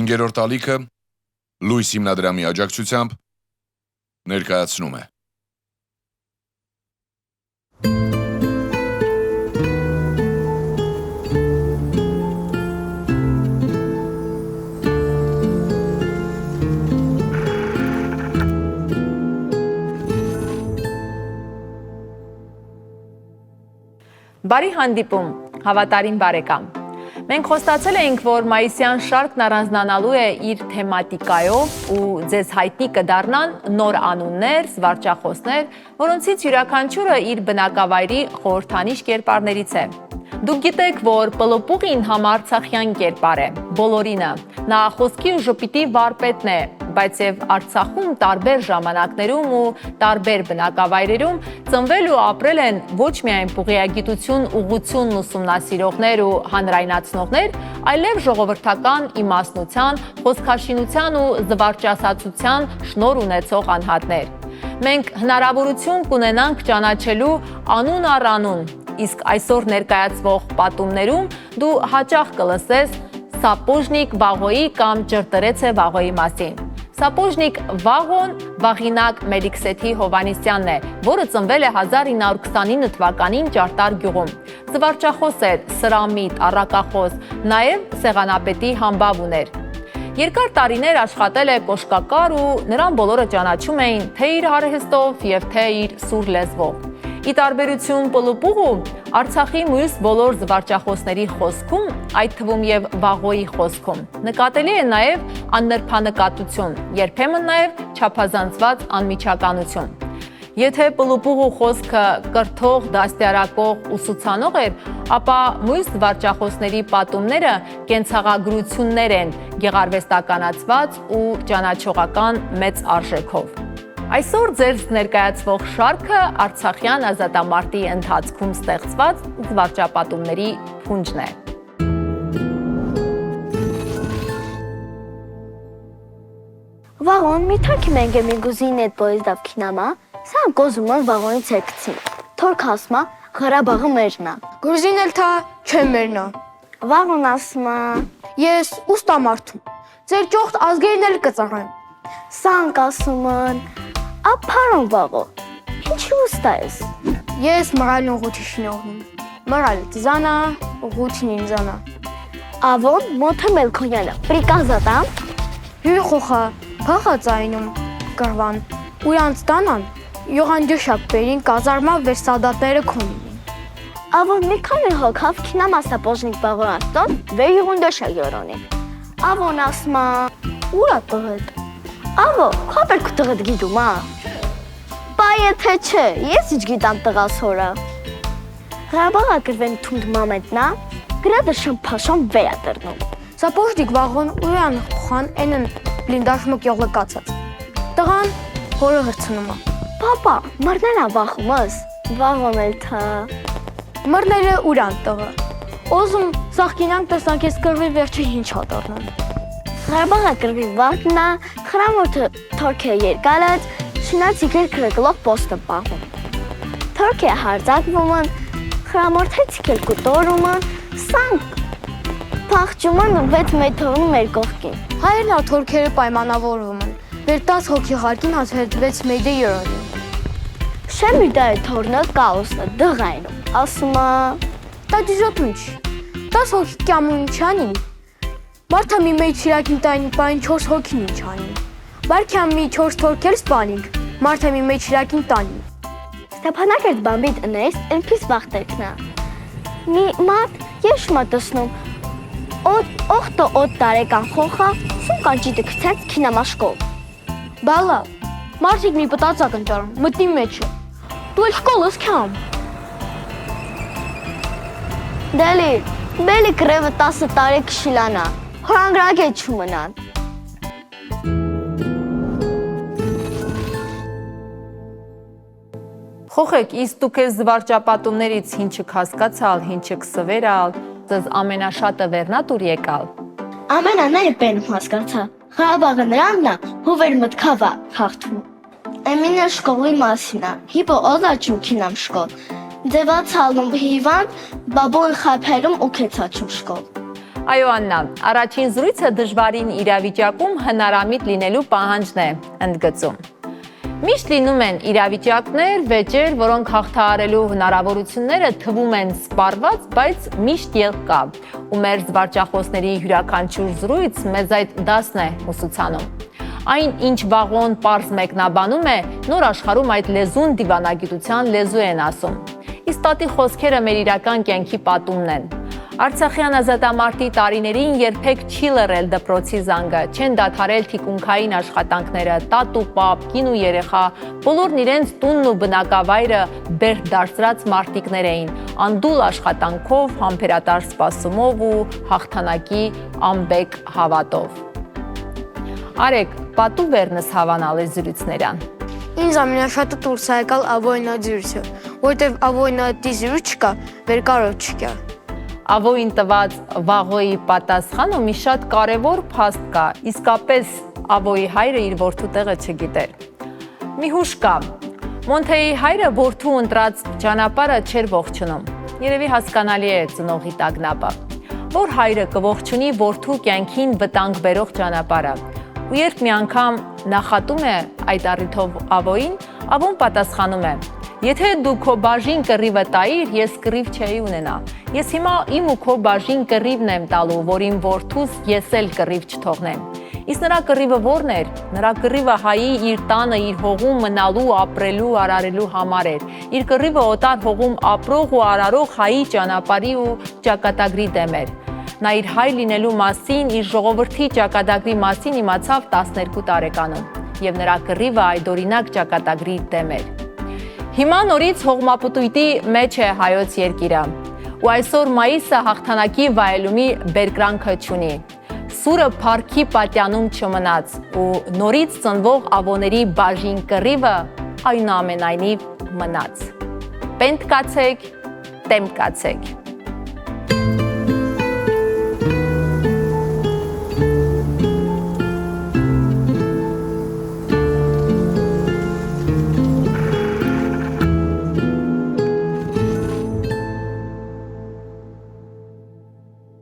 5-րդ ալիքը Լույս հիմնադրամի աջակցությամբ ներկայացնում է։ Բարի հանդիպում, հավատարիմ բարեկամ։ Մենք խոստացել էինք, որ մայիսյան շարքն առանձնանալու է իր թեմատիկայով ու ձեզ հայտնի կդառնան նոր անուններ, զվարճախոսներ, որոնցից յուրաքանչյուրը իր բնակավայրի խորհրդանիշ կերպարներից է։ Դուք գիտեք, որ Պլոպուղին համարցախյան կերպար է, բոլորինը, նա խոսքի ու ժպիտի վարպետն է, բայց եւ Արցախում տարբեր ժամանակներում ու տարբեր բնակավայրերում ծնվել ու ապրել են ոչ միայն բուղիագիտություն, ուղղությունն ուսումնասիրողներ ու հանրայնացնողներ, այլև ժողովրդական իմաստնության, խոսքաշինության ու զվարճասացության շնորհ ունեցող անհատներ։ Մենք հնարավորություն կունենանք ճանաչելու անուն առ անուն, իսկ այսօր ներկայացվող պատումներում դու հաճախ կլսես Սապոժնիկ Վաղոյի կամ Ջրտրեցե Վաղոյի մասին։ Սապոժնիկ Վաղոն Վաղինակ Մելիքսեթի Հովանեսյանն է, որը ծնվել է 1929 թվականին Ճարտար գյուղում։ Զվարճախոս էր, սրամիտ, առակախոս, նաև սեղանապետի համբավ ուներ։ Երկար տարիներ աշխատել է կոշկակար ու նրան բոլորը ճանաչում էին թե իր արհեստով և թե իր սուր լեզվով։ Ի տարբերություն Պլոպուղու, Արցախի մյուս բոլոր զվարճախոսների խոսքում, այդ թվում եւ Վաղոյի խոսքում, նկատելի է նաեւ աննրբանկատություն, երբեմն նաեւ չափազանցված անմիջականություն։ Եթե Պլոպուղու խոսքը կրթող, դաստիարակող, ուսուցանող էր, ապա մյուս զվարճախոսների պատումները կենցաղագրություններ են, գեղարվեստականացված ու ճանաչողական մեծ արժեքով։ Այսօր ձեզ ներկայացվող շարքը Արցախյան ազատամարտի ընթացքում ստեղծված զվարճապատումների փունջն է։ Վաղոն մի թաքի մենք եմ իգուզին էդ պոեզդավ կինամա, սան կոզումն վաղոնի ցերկցին, թորք ասմա Ղարաբաղը մերնա։ Գրուզին էլ թա չեմ մերնա։ Վաղոն ասմա Ես ուստամարդում, ձեր ճողտ ազգերին էլ կծաղեմ։ Սան կասումն Ապարոն վաղո, ինչի ուստա ես։ Ես մռալն ուղղութի շինողն եմ, մռալ ծանա, ուղղութին ինձանա։ Ավոն մոթը մելքոնյանը, պրիկազատամ։ Հյուր խոխա, փախա ծայնում, կրվան, ուրանց տանան, յողան դյոշակ բերին կազարմա վեր սադատները քոնին։ Ավոն մի քանի հոգավ կինամա Սապոժնիկ Վաղոն աստոն, վեր յողուն դյոշակ յորոնի։ Ավոն ասմա, ուրա տղետ։ Ավո, խապեր քու տղետ գիտում, Պա եթե չէ, ես ինչ գիտամ տղասորը։ Ղարաբաղը գրվեն թունդ մամետնա, գրադը շմփաշոն վերատրնում։ Սապոժնիկ Վաղոն ուրան խան ենն բլինդաշմը կյողլկացած։ Տղան հորը հրցնում է։ Պապա, մրներն ավախումս, Վաղոն էլ թա։ Մրները ուրան տղը։ Ոզում սաղկինանք տեսանք ես կրվի վերջի հինչ հատարնան։ Ղարաբաղը գրվի վաղտնա, խրամորդը թորք է երկալած, շնաց իգեր կրգլող պոստը պահում։ Թորք է հարձակվումն, խրամորդ է ցիկել կուտորումն, սանք պաղջումն վետ մեթորում մեր կողքին։ Հայերն աթորքերը պայմանավորվում են, վեր 10 հոգի հարկին հացվեց մեյդե յորոնին։ Շեմ իր դա է թորնը կաոսը դղայնում, ասումա։ Դա դիզոտունչ, 10 հոգի կյամուն ինչանին։ Մարդը մի մեյ չիրակին տայնի պային 4 հոգին ինչանին։ Բարքյան մի 4 թորքել սպանինք, մարդը մի մեյ չիրակին տանին։ Ստեփանակերտ բամբիտ ընես, ընպիս վաղտերքնա։ Մի մատ ես շմատսնում, օղտը օդ տարեկան խոխա, սում կանջիտը կցած կինամաշկով։ Բալա, մարդիկ մի պտացակ ընճարում, մտնի մեջը, դու էլ շկոլ ես կյամ։ Դելի, բելի կրևը 10 տարի կշիլանա, հորանգրակ է չումնան։ Խոխեք, իսկ դուք ես զվարճապատումներից ինչը հասկացալ, ինչը կսվերալ, ձեզ ամենաշատը վերնատուր եկալ։ Ամենաները պենում հասկացա, Ղարաբաղը նրաննա, հովեր մտքավա խաղթում։ Էմինը շկոլի մասինա, հիպո օզա չուքինամ շկոլ, ձևաց հալնում հիվան, բաբոն խապելում ու կեցաչում շկոլ։ Այո, Աննա, առաջին զրույցը դժվարին իրավիճակում հնարամիտ լինելու պահանջն է ընդգծում։ Միշտ լինում են իրավիճակներ, վեճեր, որոնք հաղթահարելու հնարավորությունները թվում են սպառված, բայց միշտ ելք կա։ Ու մեր զվարճախոսների յուրաքանչյուր զրույց մեզ այդ դասն է ուսուցանում։ Այն, ինչ վաղոն պարզ մեկնաբանում է, նոր աշխարհում այդ լեզուն դիվանագիտության լեզու են ասում։ Իսկ տատի խոսքերը մեր իրական կյանքի պատումն են։ Արցախյան ազատամարտի տարիներին երբեք չի լռել դպրոցի զանգը, չեն դադարել թիկունքային աշխատանքները, տատ ու պապ, կին ու երեխա, բոլորն իրենց տունն ու բնակավայրը բերդ դարձրած մարտիկներ էին, անդուլ աշխատանքով, համբերատար սպասումով ու հաղթանակի անբեկ հավատով։ Արեք, պատու վերնս հավանալ է զրույցներան։ Ինձ ամենաշատը դուրս է եկալ ավոյնա զրույցը, որտեվ ավոյնա դի զրույց չկա, վերկարով չկա։ Ավոյին տված վաղոյի պատասխանը մի շատ կարևոր փաստ կա, իսկապես ավոյի հայրը իր որդու տեղը չգիտեր։ Մի հուշ կա, Մոնթեի հայրը որդու ընտրած ճանապարհը չէր ողջունում, երևի հասկանալի է ծնողի տագնապը, որ հայրը կողջունի որդու կյանքին վտանգ բերող ճանապարհը, ու երբ մի անգամ նախատում է այդ առիթով ավոյին, ավոն պատասխանում է. Եթե դու քո բաժին կռիվը տայիր, ես կռիվ չէի ունենա։ Ես հիմա իմ ու քո բաժին կռիվն եմ տալու, որ իմ որդուս ես էլ կռիվ չթողնեմ։ Իսկ նրա կռիվը ո՞րն էր։ Նրա կռիվը հայի իր տանը, իր հողում մնալու, ապրելու, արարելու համար էր։ Իր կռիվը օտար հողում ապրող ու արարող հայի ճանապարհի ու ճակատագրի դեմ էր։ Նա իր հայ լինելու մասին, իր ժողովրդի ճակատագրի մասին իմացավ 12 տարեկանում, եւ նրա կռիվը այդօրինակ ճակատագրի դեմ էր։ Հիմա նորից հողմապտույտի մեջ է հայոց երկիրը, ու այսօր մայիսը հաղթանակի վայելումի բերկրանքը չունի։ Սուրը փառքի պատյանում չմնաց, ու նորից ծնվող ավոների բաժին կռիվը այնուամենայնիվ մնաց։ Պենդ կացեք, տեմդ կացեք։